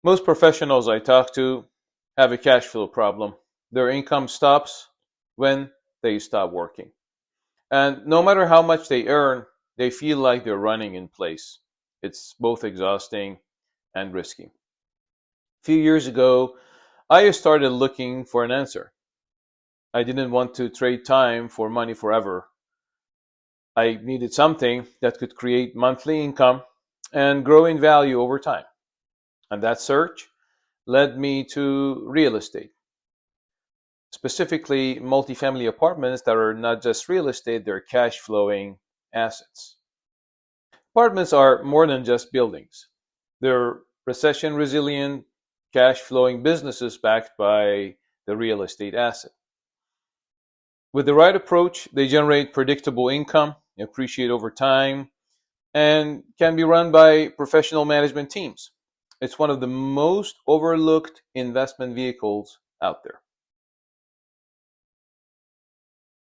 Most professionals I talk to have a cash flow problem. Their income stops when they stop working. And no matter how much they earn, they feel like they're running in place. It's both exhausting and risky. A few years ago, I started looking for an answer. I didn't want to trade time for money forever. I needed something that could create monthly income and grow in value over time. And that search led me to real estate, specifically multifamily apartments that are not just real estate, they're cash flowing assets. Apartments are more than just buildings. They're recession resilient, cash flowing businesses backed by the real estate asset. With the right approach, they generate predictable income, appreciate over time, and can be run by professional management teams. It's one of the most overlooked investment vehicles out there.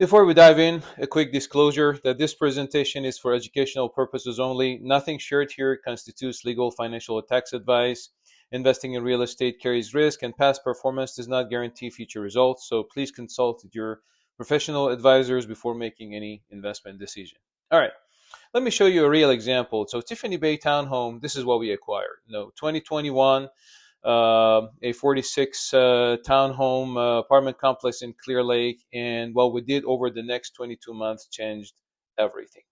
Before we dive in, a quick disclosure that this presentation is for educational purposes only. Nothing shared here constitutes legal, financial, or tax advice. Investing in real estate carries risk, and past performance does not guarantee future results. So please consult with your professional advisors before making any investment decision. All right, let me show you a real example. So Tiffany Bay Townhome, this is what we acquired. 2021, a 46 townhome apartment complex in Clear Lake. And what we did over the next 22 months changed everything.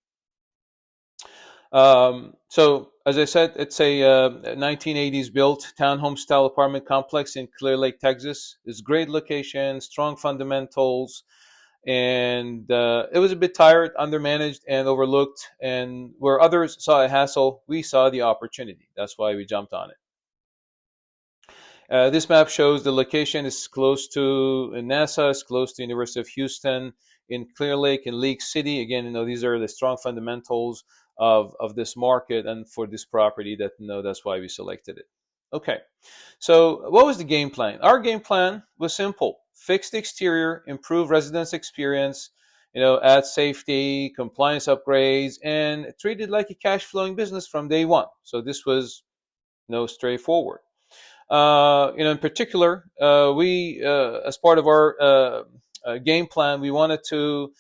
So as I said, it's a 1980s built townhome style apartment complex in Clear Lake, Texas. It's great location, strong fundamentals, and it was a bit tired, undermanaged, and overlooked. And where others saw a hassle, we saw the opportunity. That's why we jumped on it. This map shows the location is close to NASA, is close to University of Houston, in Clear Lake, in Lake City. Again, these are the strong fundamentals of this market and for this property. That's why we selected it. Okay, so what was the game plan? Our game plan was simple: fix the exterior, improve residents' experience, add safety, compliance upgrades, and treat it like a cash flowing business from day one. So this was straightforward. In particular, we, as part of our game plan, we wanted to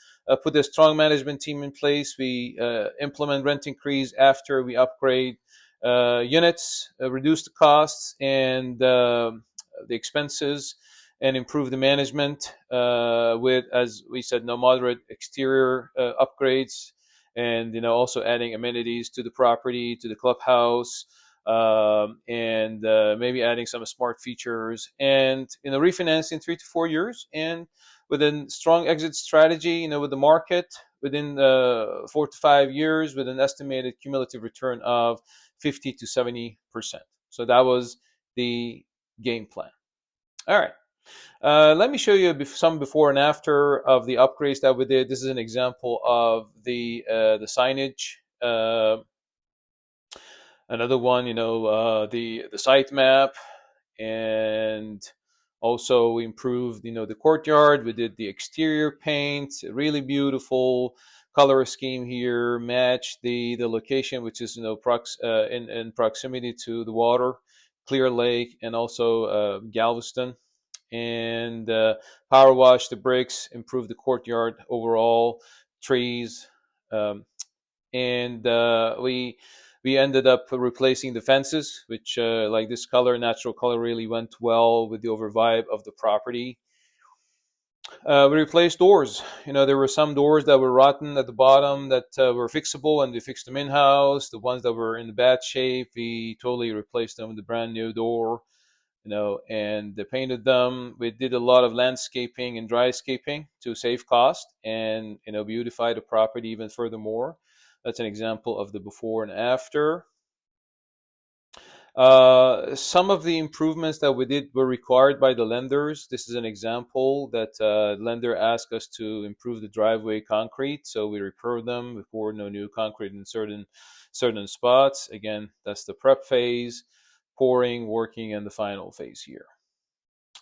put a strong management team in place. We implement rent increase after we upgrade units, reduce the costs and the expenses, and improve the management with, as we said, moderate exterior upgrades, and also adding amenities to the property, to the clubhouse, and maybe adding some smart features, and refinancing 3 to 4 years, and within strong exit strategy, with the market within 4 to 5 years, with an estimated cumulative return of 50 to 70%. So that was the game plan. All right. Let me show you some before and after of the upgrades that we did. This is an example of the signage. Another one, the site map, and also we improved, the courtyard. We did the exterior paint, really beautiful color scheme here, match the location, which is in proximity to the water, Clear Lake, and also Galveston, and power wash the bricks, improve the courtyard overall, trees, and we ended up replacing the fences, which like this color, natural color, really went well with the over vibe of the property. We replaced doors. There were some doors that were rotten at the bottom that were fixable, and we fixed them in-house. The ones that were in bad shape, we totally replaced them with a brand new door, and they painted them. We did a lot of landscaping and dryscaping to save cost and, beautify the property even furthermore. That's an example of the before and after. Some of the improvements that we did were required by the lenders. This is an example that lender asked us to improve the driveway concrete, so we repaired them. We poured new concrete in certain spots. Again, that's the prep phase, pouring, working, and the final phase here.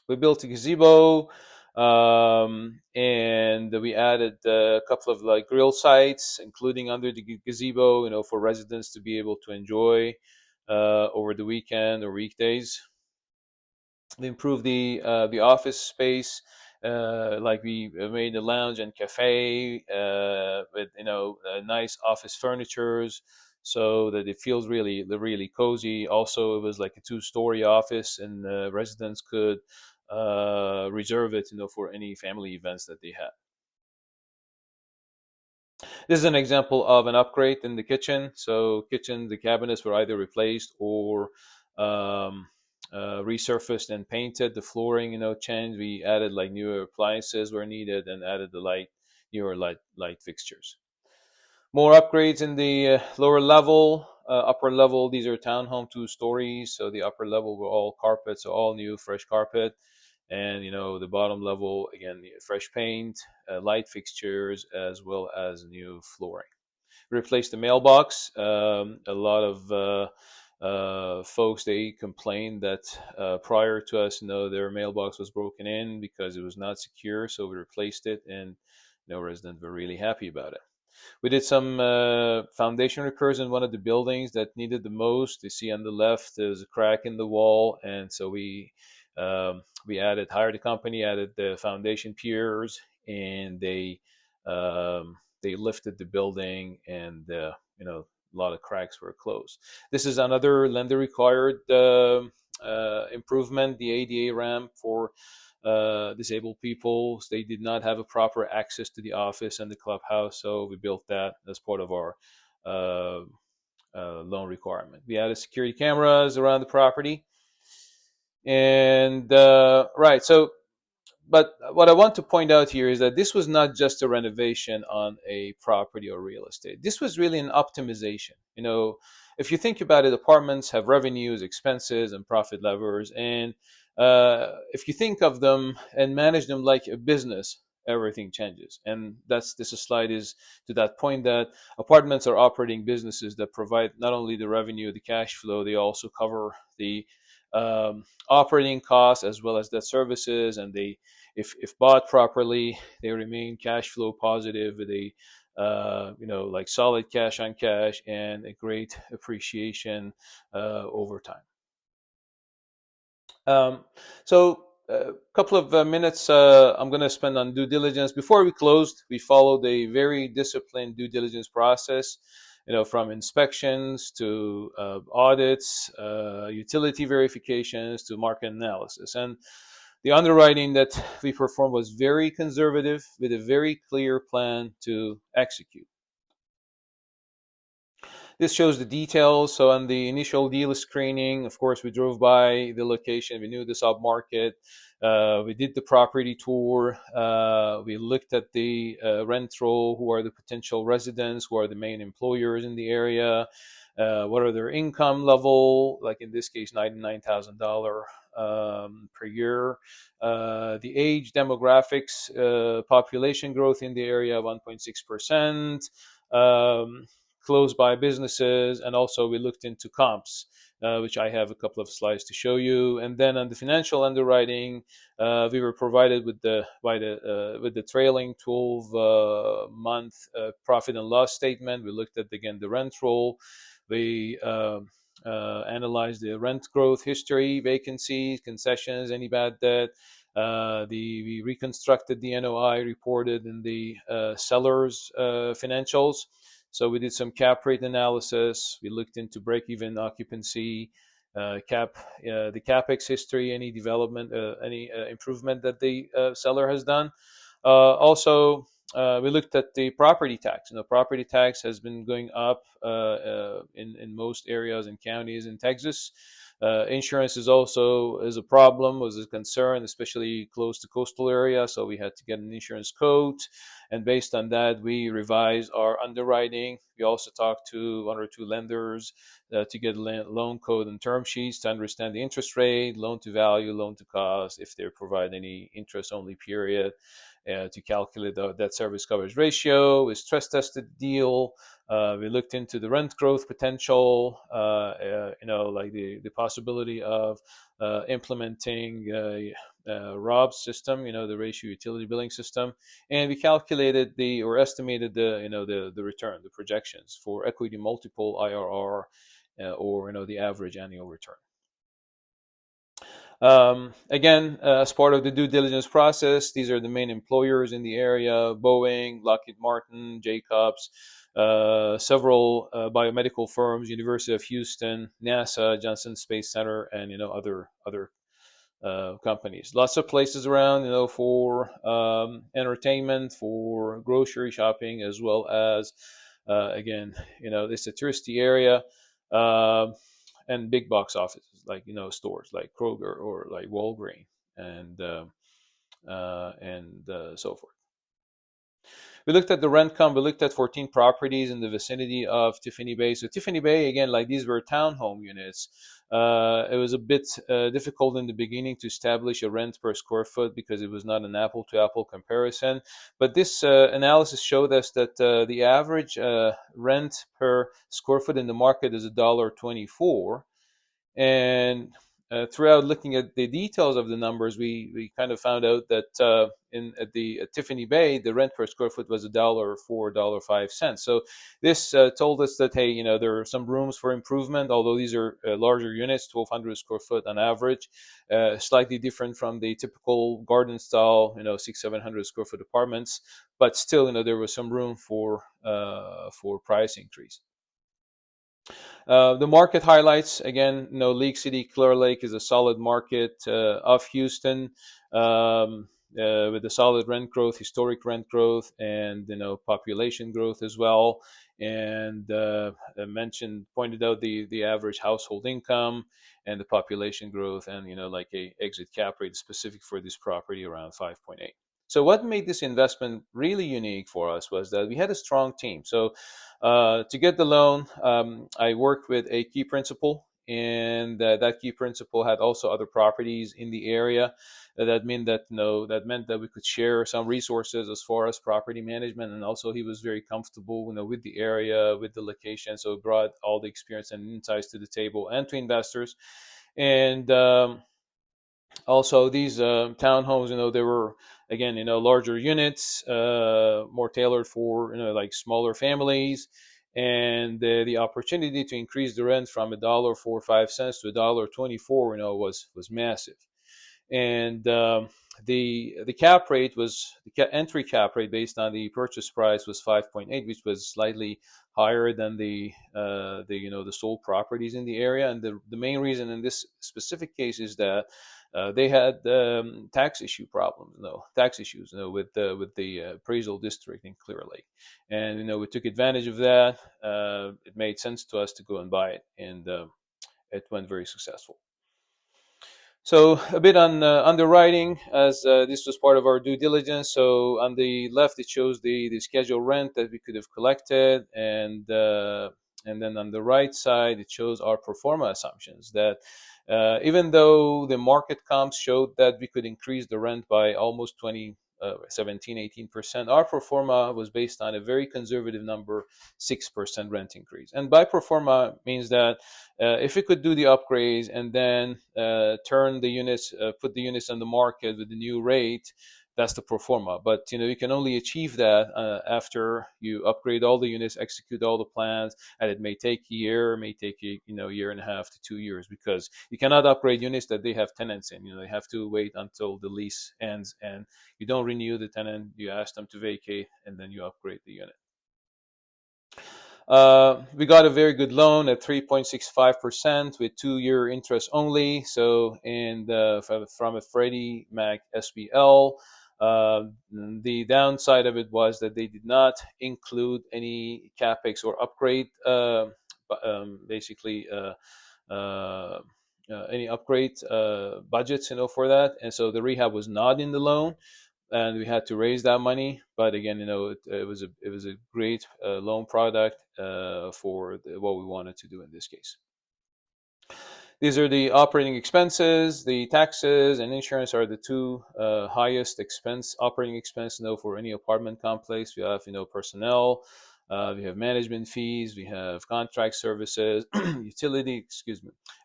We built a gazebo, and we added a couple of grill sites, including under the gazebo, for residents to be able to enjoy over the weekend or weekdays. We improved the office space. Like we made a lounge and cafe with nice office furnitures, so that it feels really cozy. Also, it was like a two-story office, and residents could reserve it, for any family events that they had. This is an example of an upgrade in the kitchen. So kitchen, the cabinets were either replaced or um, resurfaced and painted. The flooring, changed. We added like newer appliances where needed and added the newer light fixtures. More upgrades in the lower level, upper level. These are townhome 2 stories. So the upper level were all carpets, so all new, fresh carpet, and the bottom level again, fresh paint, light fixtures, as well as new flooring. Replaced the mailbox. A lot of folks, they complained that prior to us, their mailbox was broken in because it was not secure. So we replaced it, and no residents were really happy about it. We did some foundation repairs in one of the buildings that needed the most. You see on the left, there's a crack in the wall, and so hired a company, added the foundation piers, and they lifted the building, and a lot of cracks were closed. This is another lender required improvement, the ADA ramp for disabled people. They did not have a proper access to the office and the clubhouse, so we built that as part of our uh, loan requirement. We added security cameras around the property, and right. So, but what I want to point out here is that this was not just a renovation on a property or real estate. This was really an optimization. If you think about it, apartments have revenues, expenses, and profit levers. And if you think of them and manage them like a business, everything changes. And this slide is to that point, that apartments are operating businesses that provide not only the revenue, the cash flow, they also cover the operating costs as well as debt services, and if bought properly, they remain cash flow positive with a like solid cash on cash and a great appreciation over time. Um, so a couple of minutes I'm going to spend on due diligence. Before we closed, we followed a very disciplined due diligence process, from inspections to audits, utility verifications to market analysis. And the underwriting that we performed was very conservative with a very clear plan to execute. This shows the details. So on the initial deal screening, of course, we drove by the location. We knew the submarket. We did the property tour. We looked at the rent roll, who are the potential residents, who are the main employers in the area, what are their income level, like in this case, $99,000 per year. The age demographics, population growth in the area, 1.6%. Close by businesses, and also we looked into comps, which I have a couple of slides to show you. And then on the financial underwriting, we were provided with the trailing 12-month profit and loss statement. We looked at again the rent roll. We analyzed the rent growth history, vacancies, concessions, any bad debt. We reconstructed the NOI reported in the seller's financials. So we did some cap rate analysis. We looked into break-even occupancy, the capex history, any development, any improvement that the seller has done. Also, we looked at the property tax. Property tax has been going up in most areas and counties in Texas. Insurance is a problem, was a concern, especially close to coastal area. So we had to get an insurance quote, and based on that, we revised our underwriting. We also talked to one or two lenders to get loan code and term sheets to understand the interest rate, loan to value, loan to cost, if they provide any interest only period. To calculate the debt service coverage ratio. We stress tested the deal. We looked into the rent growth potential, like the possibility of implementing ROB's system, the ratio utility billing system, and we calculated estimated the return, the projections for equity multiple, IRR, or the average annual return. Again, as part of the due diligence process, these are the main employers in the area: Boeing, Lockheed Martin, Jacobs, several biomedical firms, University of Houston, NASA, Johnson Space Center, and other companies. Lots of places around, for entertainment, for grocery shopping, as well as again, it's a touristy area. Uh, and big box offices like stores like Kroger or like Walgreens and so forth. We looked at the rent comp. We looked at 14 properties in the vicinity of Tiffany Bay. So Tiffany Bay, again, like these were townhome units. It was a bit difficult in the beginning to establish a rent per square foot because it was not an apple-to-apple comparison. But this analysis showed us that the average rent per square foot in the market is $1.24. And throughout looking at the details of the numbers, we kind of found out that at the Tiffany Bay, the rent per square foot was $1.04, $1.05. So this told us that, hey, there are some rooms for improvement, although these are larger units, 1,200 square foot on average, slightly different from the typical garden style, 600-700 square foot apartments. But still, there was some room for price increase. The market highlights, again, League City, Clear Lake is a solid market of Houston, with a solid rent growth, historic rent growth, and population growth as well. And pointed out the average household income and the population growth, and like a exit cap rate specific for this property around 5.8. So what made this investment really unique for us was that we had a strong team. So to get the loan, I worked with a key principal, and that key principal had also other properties in the area. That meant that we could share some resources as far as property management, and also he was very comfortable, with the area, with the location. So it brought all the experience and insights to the table and to investors. And also these townhomes, they were, again, larger units, more tailored for like smaller families, and the opportunity to increase the rent from $1.45 to $1.24 was massive. And the cap rate was the entry cap rate based on the purchase price was 5.8, which was slightly higher than the sold properties in the area. And the main reason in this specific case is that they had tax issues, with the appraisal district in Clear Lake, and we took advantage of that. It made sense to us to go and buy it, and it went very successful. So a bit on underwriting, as this was part of our due diligence. So on the left, it shows the scheduled rent that we could have collected, and then on the right side, it shows our pro forma assumptions that even though the market comps showed that we could increase the rent by almost 17-18%, our pro forma was based on a very conservative number, 6% rent increase. And by pro forma means that if we could do the upgrades and then turn the units, put the units on the market with the new rate, that's the pro forma. But you can only achieve that after you upgrade all the units, execute all the plans, and it may take a year, may take a year and a half to 2 years, because you cannot upgrade units that they have tenants in. They have to wait until the lease ends, and you don't renew the tenant. You ask them to vacate, and then you upgrade the unit. We got a very good loan at 3.65% with 2-year interest only. So, and from a Freddie Mac SBL. The downside of it was that they did not include any capex or upgrade, basically any upgrade budgets, for that, and so the rehab was not in the loan, and we had to raise that money. But again, it was a great loan product for what we wanted to do in this case. These are the operating expenses. The taxes and insurance are the two highest operating expense, for any apartment complex. We have, personnel, we have management fees, we have contract services, utility,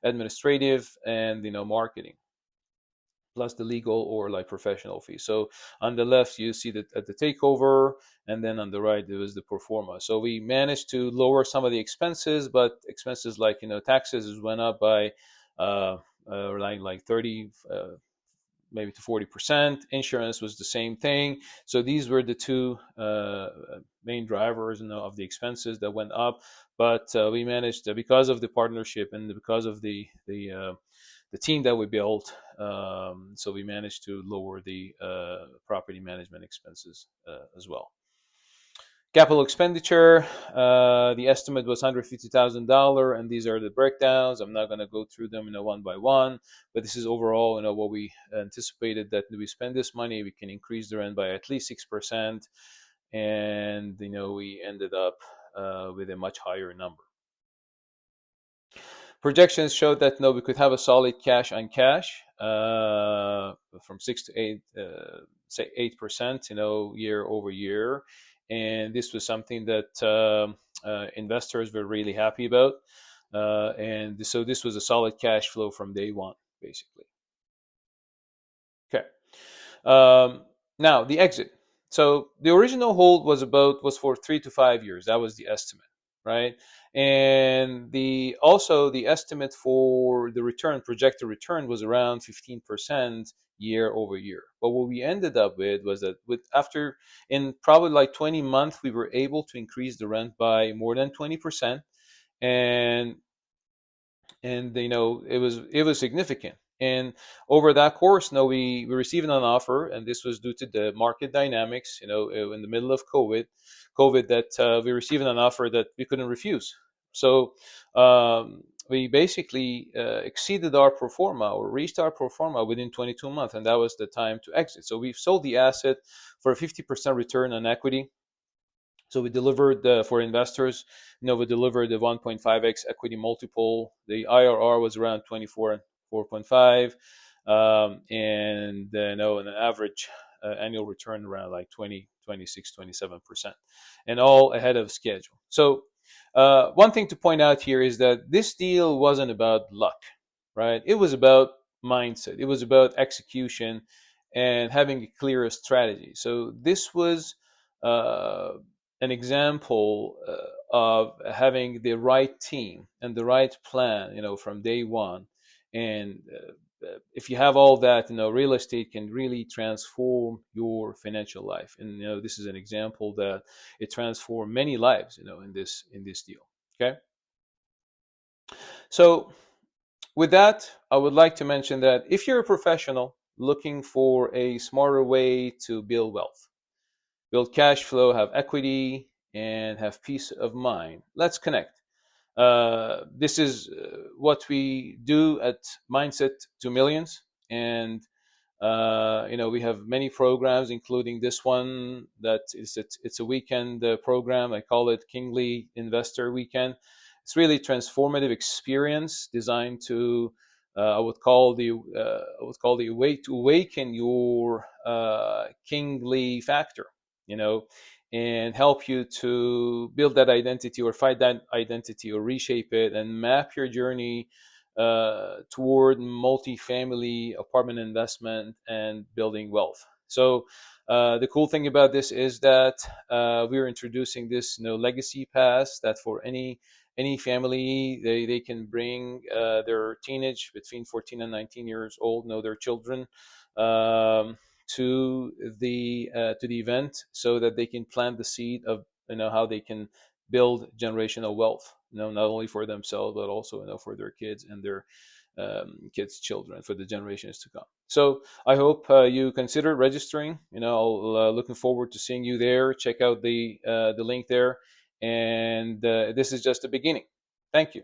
administrative, and marketing. plus the legal or like professional fee. So on the left, you see that at the takeover, and then on the right, it was the pro forma. So we managed to lower some of the expenses, but expenses like, taxes went up by like 30, maybe to 40%. Insurance was the same thing. So these were the two main drivers, of the expenses that went up. But we managed, because of the partnership and because of the team that we built. So we managed to lower the property management expenses as well. Capital expenditure, the estimate was $150,000, and these are the breakdowns. I'm not going to go through them, one by one, but this is overall, what we anticipated that we spend this money, we can increase the rent by at least 6%, and we ended up with a much higher number. Projections showed that we could have a solid cash on cash from 6 to 8, say 8%, year over year, and this was something that investors were really happy about, and so this was a solid cash flow from day one, basically. Okay. Now the exit. So the original hold was for 3 to 5 years. That was the estimate, right? And the estimate for the projected return was around 15% year over year. But what we ended up with was that in probably like 20 months, we were able to increase the rent by more than 20%, and it was significant. And over that course, we received an offer, and this was due to the market dynamics. In the middle of COVID, that we received an offer that we couldn't refuse. So we basically exceeded our pro forma, or reached our pro forma within 22 months, and that was the time to exit. So we sold the asset for a 50% return on equity. So we delivered for investors, we delivered the 1.5x equity multiple. The IRR was around 24.5, and an average annual return around like 20, 26, 27%, and all ahead of schedule. So one thing to point out here is that this deal wasn't about luck, right? It was about mindset. It was about execution and having a clear strategy. So this was an example of having the right team and the right plan, from day one. And if you have all that, real estate can really transform your financial life. And this is an example that it transformed many lives, in this deal. Okay. So with that, I would like to mention that if you're a professional looking for a smarter way to build wealth, build cash flow, have equity, and have peace of mind, let's connect. This is what we do at Mindset to Millions, and we have many programs, including this one. It's a weekend program. I call it Kingly Investor Weekend. It's really transformative experience designed to I would call the way to awaken your kingly factor, and help you to build that identity, or find that identity, or reshape it, and map your journey toward multifamily apartment investment and building wealth. So the cool thing about this is that we're introducing this legacy pass, that for any family, they can bring their teenage, between 14 and 19 years old, their children, to the event, so that they can plant the seed of how they can build generational wealth, not only for themselves, but also for their kids and their kids' children, for the generations to come. So I hope you consider registering. I'll looking forward to seeing you there. Check out the link there, and this is just the beginning. Thank you.